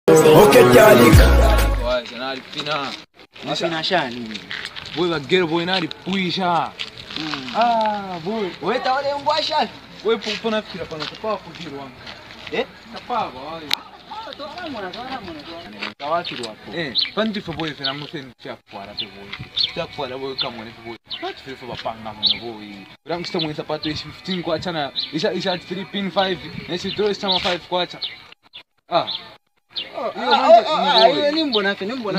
Okay, darling. Why? Sanali pina. Pina shani. Boy, va girl boy nari puisha. Boy. Wewe tawale ngwasha. Wewe pupona fikira pana tapa kujiro wangu. Tapa boy. Panti for boy fena musen chapwara pe boy. Chapwara boy kamone pe boy. Panti feel for bapanga mono boy. Rangu sta mwenza pato is 15 kwa chana. Isha 3 pin 5. Nesi draw is 5 kwa cha. Hiyo ni mbona fe, Go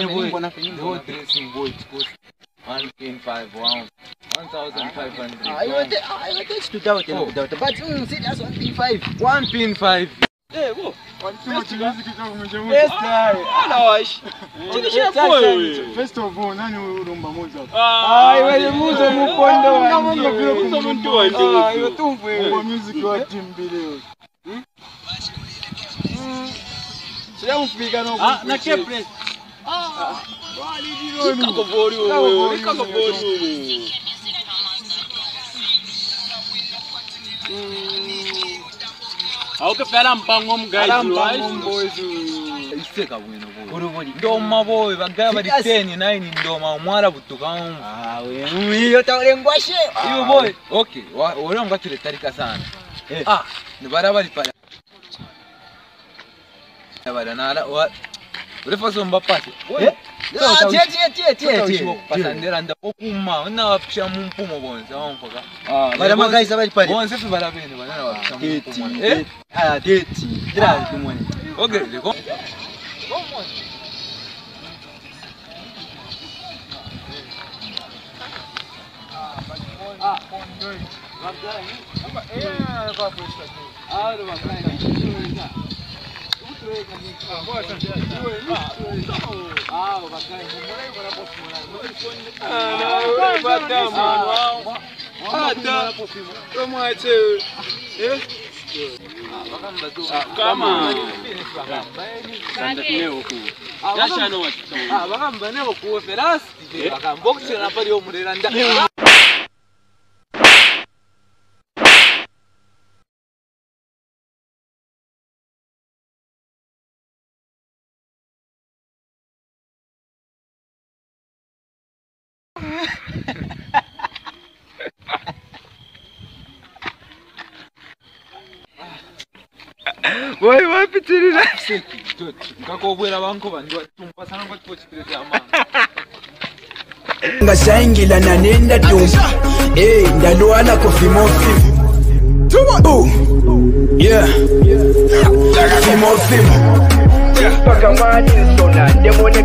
dressing boy cost 1 pin 5 wow. 1,500. Hiyo takes to doubt but see that's 1 pin 5. 1 pin 5. Go. Yes, guy. Alawash. First of all, nani urumba moza? Wewe muzo mukondo wa. Hiyo tumbo kwa music wa team bileo. Sio mfika no. Na Kepres. Wali dilo. Nikako borio. Auke pera mpango Boys. Iseka bwino boy. Ndoma boy bagaya bari 10 9 ndoma mwara butuka. Wewe hiyo tawale ngwashe. Hiyo boy. Okay, wale ngwatire tarika sana. Ni barabara pale. Barabara nala urefaso mbapate. Tie. Pasandera ndakokuma una wapisha mumpumo bonza wamfoka. Barama guys abali pale. Bonze fi barabene banana wapisha mumpumo. Deti. Tira kumoni. Okay, leko. Boy, wapi tena? Kako bwera banko banjwa tumpa sana kwa pochitirete amanga. Ngashaingila na nenda tumba. Ndalwana kufimo fimu. Yeah. Fimo fimu. Paka mani sona demoni